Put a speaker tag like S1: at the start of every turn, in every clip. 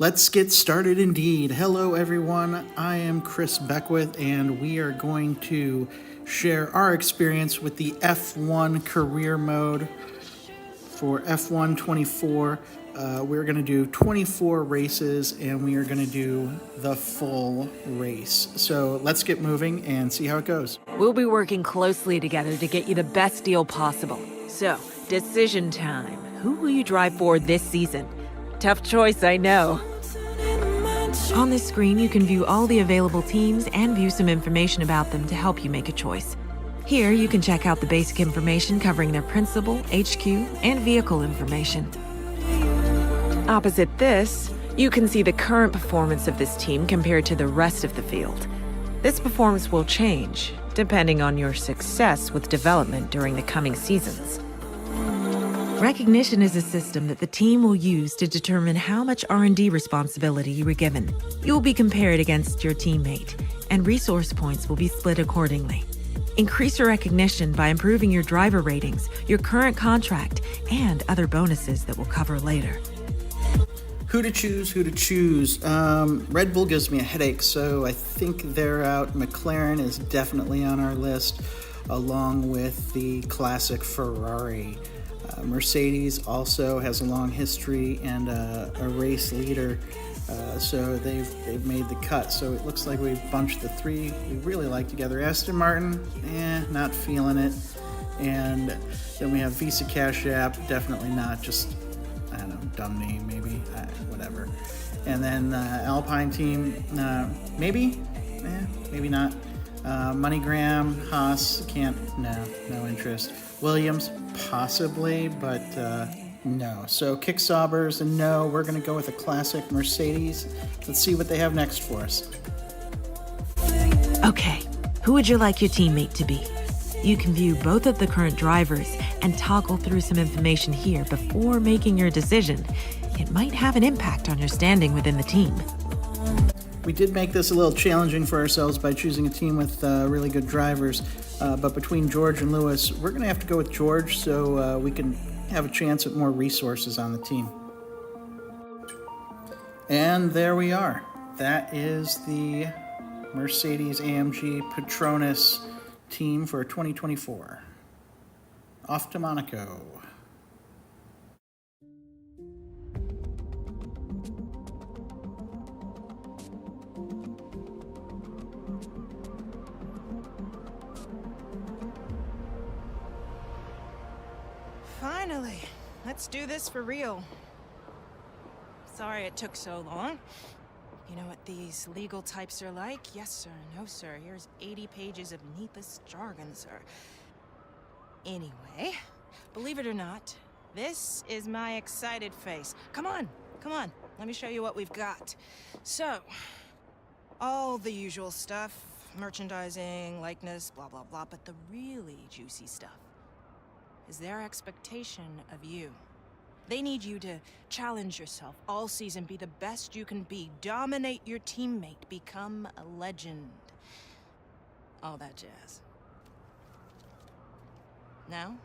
S1: Let's get started indeed. Hello, everyone. I am Chris Beckwith, and we are going to share our experience with the F1 career mode for F1 24. We're going to do 24 races, and we are going to do the full race. So let's get moving and see how it goes.
S2: We'll be working closely together to get you the best deal possible. So, decision time. Who will you drive for this season? Tough choice, I know. On this screen, you can view all the available teams and view some information about them to help you make a choice. Here, you can check out the basic information covering their principal, HQ, and vehicle information. Opposite this, you can see the current performance of this team compared to the rest of the field. This performance will change, depending on your success with development during the coming seasons. Recognition is a system that the team will use to determine how much R&D responsibility you were given. You will be compared against your teammate, and resource points will be split accordingly. Increase your recognition by improving your driver ratings, your current contract, and other bonuses that we'll cover later.
S1: Who to choose? Red Bull gives me a headache, so I think they're out. McLaren is definitely on our list, along with the classic Ferrari. Mercedes also has a long history and a race leader, so they've made the cut. So it looks like we've bunched the three we really like together. Aston Martin, not feeling it. And then we have Visa Cash App, definitely not, just, I don't know, dumb name maybe, whatever. And then Alpine team, maybe, maybe not. MoneyGram, Haas, no interest. Williams, possibly, but no. So Kick Saubers, and no, we're going to go with a classic Mercedes. Let's see what they have next for us.
S2: Okay, who would you like your teammate to be? You can view both of the current drivers and toggle through some information here before making your decision. It might have an impact on your standing within the team.
S1: We did make this a little challenging for ourselves by choosing a team with really good drivers, but between George and Lewis, we're going to have to go with George so we can have a chance at more resources on the team. And there we are. That is the Mercedes-AMG Petronas team for 2024. Off to Monaco.
S3: Finally, let's do this for real. Sorry it took so long. You know what these legal types are like? Yes, sir. No, sir. Here's 80 pages of needless jargon, sir. Anyway, believe it or not, this is my excited face. Come on. Let me show you what we've got. So, all the usual stuff. Merchandising, likeness, blah, blah, blah. But the really juicy stuff is their expectation of you. They need you to challenge yourself all season, be the best you can be, dominate your teammate, become a legend. All that jazz. Now,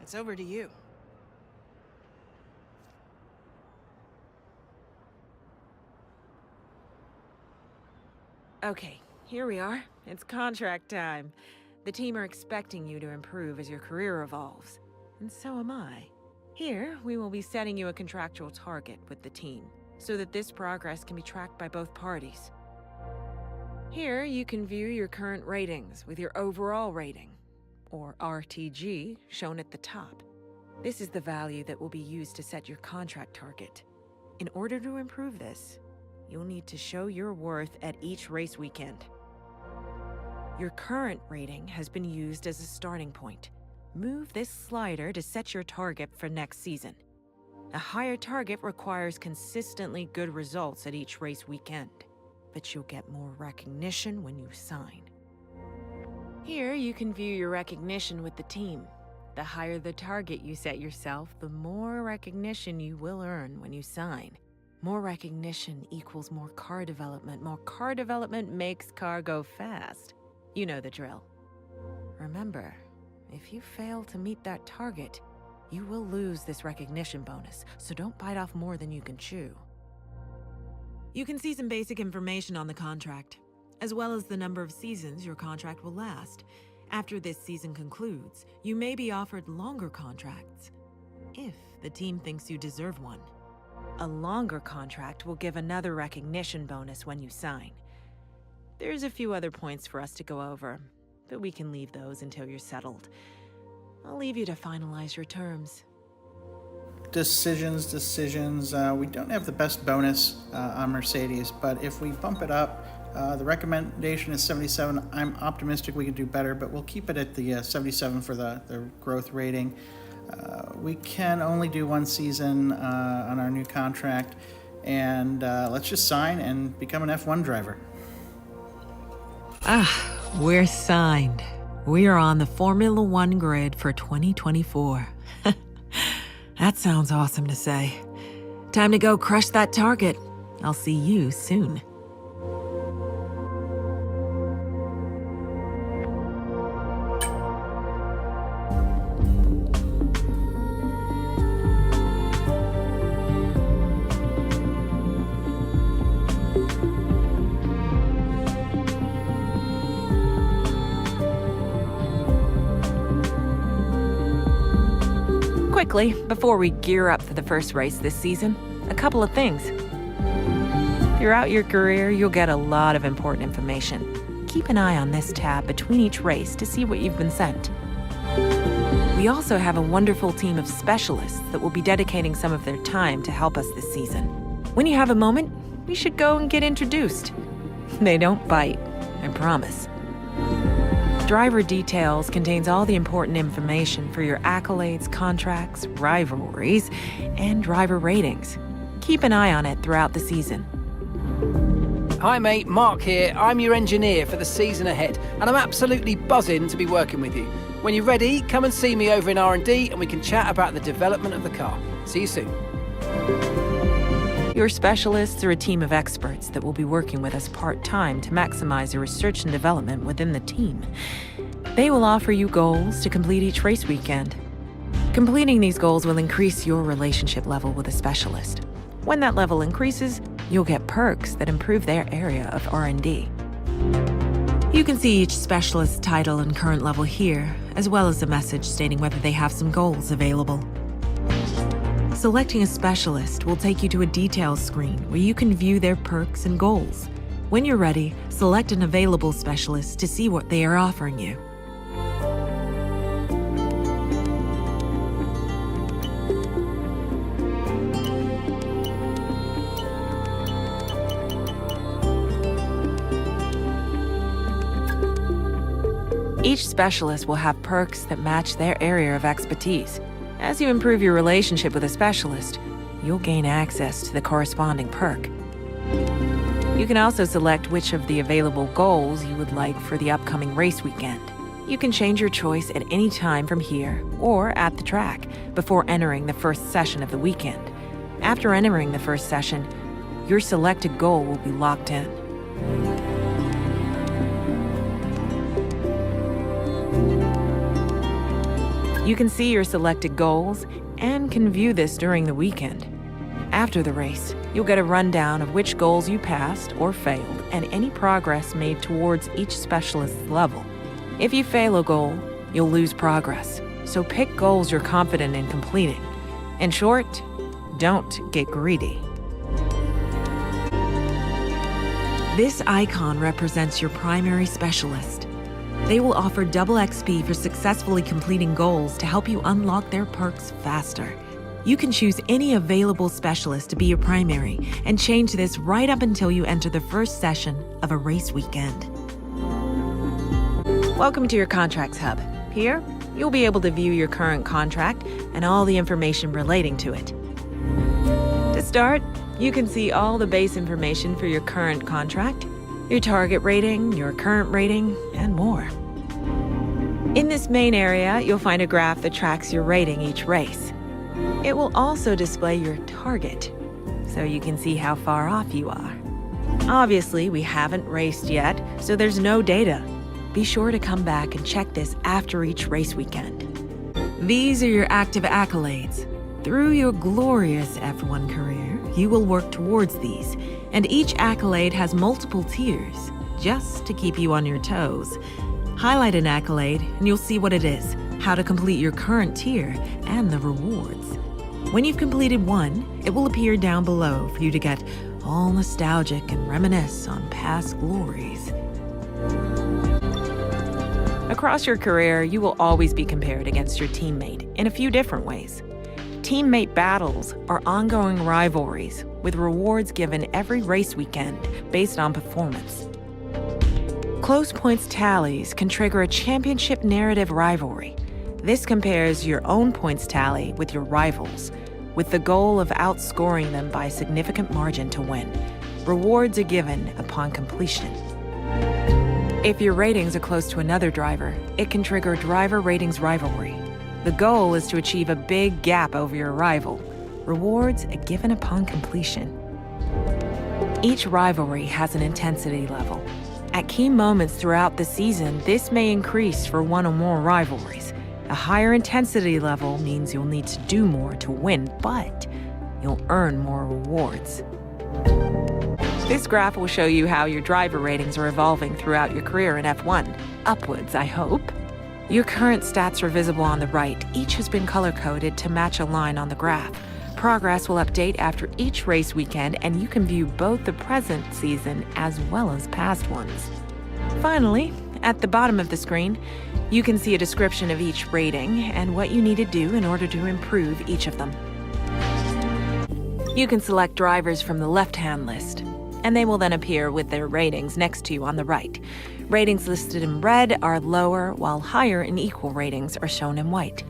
S3: it's over to you.
S2: Okay, here we are. It's contract time. The team are expecting you to improve as your career evolves. And so am I. Here, we will be setting you a contractual target with the team, so that this progress can be tracked by both parties. Here, you can view your current ratings with your overall rating, or RTG, shown at the top. This is the value that will be used to set your contract target. In order to improve this, you'll need to show your worth at each race weekend. Your current rating has been used as a starting point. Move this slider to set your target for next season. A higher target requires consistently good results at each race weekend, but you'll get more recognition when you sign. Here, you can view your recognition with the team. The higher the target you set yourself, the more recognition you will earn when you sign. More recognition equals more car development. More car development makes car go fast. You know the drill. Remember, if you fail to meet that target, you will lose this recognition bonus, so don't bite off more than you can chew. You can see some basic information on the contract, as well as the number of seasons your contract will last. After this season concludes, you may be offered longer contracts, if the team thinks you deserve one. A longer contract will give another recognition bonus when you sign. There's a few other points for us to go over, but we can leave those until you're settled. I'll leave you to finalize your terms.
S1: Decisions. We don't have the best bonus on Mercedes, but if we bump it up, the recommendation is 77. I'm optimistic we can do better, but we'll keep it at the 77 for the growth rating. We can only do one season on our new contract, and let's just sign and become an F1 driver.
S2: We're signed. We are on the Formula One grid for 2024. That sounds awesome to say. Time to go crush that target. I'll see you soon. Quickly, before we gear up for the first race this season, a couple of things. Throughout your career, you'll get a lot of important information. Keep an eye on this tab between each race to see what you've been sent. We also have a wonderful team of specialists that will be dedicating some of their time to help us this season. When you have a moment, we should go and get introduced. They don't bite, I promise. Driver Details contains all the important information for your accolades, contracts, rivalries, and driver ratings. Keep an eye on it throughout the season.
S4: Hi mate, Mark here. I'm your engineer for the season ahead, and I'm absolutely buzzing to be working with you. When you're ready, come and see me over in R&D and we can chat about the development of the car. See you soon.
S2: Your specialists are a team of experts that will be working with us part-time to maximize your research and development within the team. They will offer you goals to complete each race weekend. Completing these goals will increase your relationship level with a specialist. When that level increases, you'll get perks that improve their area of R&D. You can see each specialist's title and current level here, as well as a message stating whether they have some goals available. Selecting a specialist will take you to a details screen where you can view their perks and goals. When you're ready, select an available specialist to see what they are offering you. Each specialist will have perks that match their area of expertise. As you improve your relationship with a specialist, you'll gain access to the corresponding perk. You can also select which of the available goals you would like for the upcoming race weekend. You can change your choice at any time from here or at the track before entering the first session of the weekend. After entering the first session, your selected goal will be locked in. You can see your selected goals and can view this during the weekend. After the race, you'll get a rundown of which goals you passed or failed and any progress made towards each specialist's level. If you fail a goal, you'll lose progress, so pick goals you're confident in completing. In short, don't get greedy. This icon represents your primary specialist. They will offer double XP for successfully completing goals to help you unlock their perks faster. You can choose any available specialist to be your primary and change this right up until you enter the first session of a race weekend. Welcome to your Contracts Hub. Here, you'll be able to view your current contract and all the information relating to it. To start, you can see all the base information for your current contract, your target rating, your current rating, and more. In this main area, you'll find a graph that tracks your rating each race. It will also display your target, so you can see how far off you are. Obviously, we haven't raced yet, so there's no data. Be sure to come back and check this after each race weekend. These are your active accolades. Through your glorious F1 career, you will work towards these, And each accolade has multiple tiers, just to keep you on your toes. Highlight an accolade and you'll see what it is, how to complete your current tier, and the rewards. When you've completed one, it will appear down below for you to get all nostalgic and reminisce on past glories. Across your career, you will always be compared against your teammate in a few different ways. Teammate battles are ongoing rivalries with rewards given every race weekend based on performance. Close points tallies can trigger a championship narrative rivalry. This compares your own points tally with your rivals, with the goal of outscoring them by a significant margin to win. Rewards are given upon completion. If your ratings are close to another driver, it can trigger driver ratings rivalry. The goal is to achieve a big gap over your rival. Rewards are given upon completion. Each rivalry has an intensity level. At key moments throughout the season, this may increase for one or more rivalries. A higher intensity level means you'll need to do more to win, but you'll earn more rewards. This graph will show you how your driver ratings are evolving throughout your career in F1. Upwards, I hope. Your current stats are visible on the right. Each has been color-coded to match a line on the graph. Progress will update after each race weekend, and you can view both the present season as well as past ones. Finally, at the bottom of the screen, you can see a description of each rating and what you need to do in order to improve each of them. You can select drivers from the left-hand list, and they will then appear with their ratings next to you on the right. Ratings listed in red are lower, while higher and equal ratings are shown in white.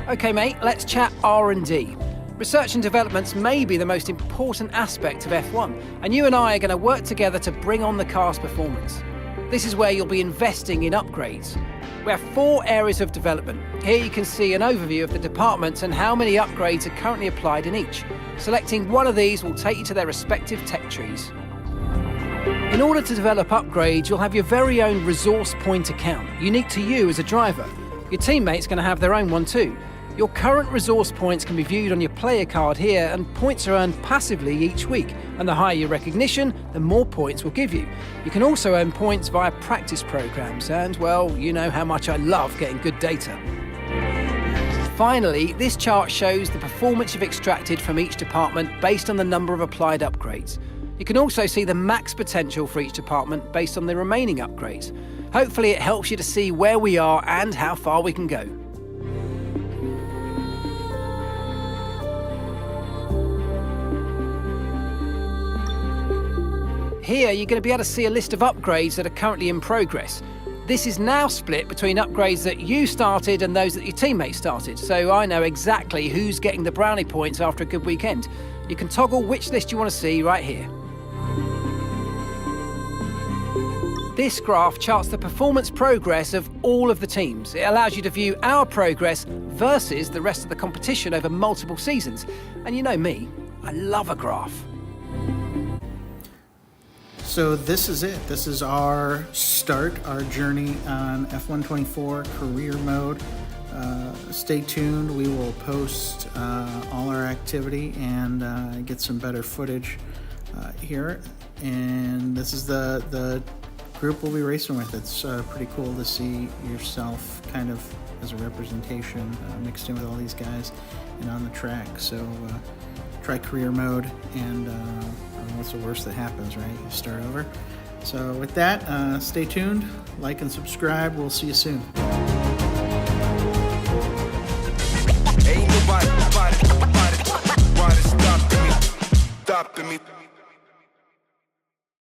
S4: Okay, mate, let's chat R&D. Research and developments may be the most important aspect of F1, and you and I are going to work together to bring on the car's performance. This is where you'll be investing in upgrades. We have 4 areas of development. Here you can see an overview of the departments and how many upgrades are currently applied in each. Selecting one of these will take you to their respective tech trees. In order to develop upgrades, you'll have your very own resource point account, unique to you as a driver. Your teammate's going to have their own one too. Your current resource points can be viewed on your player card here, and points are earned passively each week, and the higher your recognition, the more points we'll give you. You can also earn points via practice programs, and well, you know how much I love getting good data. Finally, this chart shows the performance you've extracted from each department based on the number of applied upgrades. You can also see the max potential for each department based on the remaining upgrades. Hopefully it helps you to see where we are and how far we can go. Here you're going to be able to see a list of upgrades that are currently in progress. This is now split between upgrades that you started and those that your teammates started, so I know exactly who's getting the brownie points after a good weekend. You can toggle which list you want to see right here. This graph charts the performance progress of all of the teams. It allows you to view our progress versus the rest of the competition over multiple seasons. And you know me, I love a graph.
S1: So this is it. This is our start, our journey on F1 24 career mode. Stay tuned. We will post all our activity and get some better footage here. And this is the group we'll be racing with. It's pretty cool to see yourself kind of as a representation mixed in with all these guys and on the track. So try career mode, and what's the worst that happens, right? You start over. So with that, stay tuned, like and subscribe. We'll see you soon.
S5: Ain't nobody stopping me.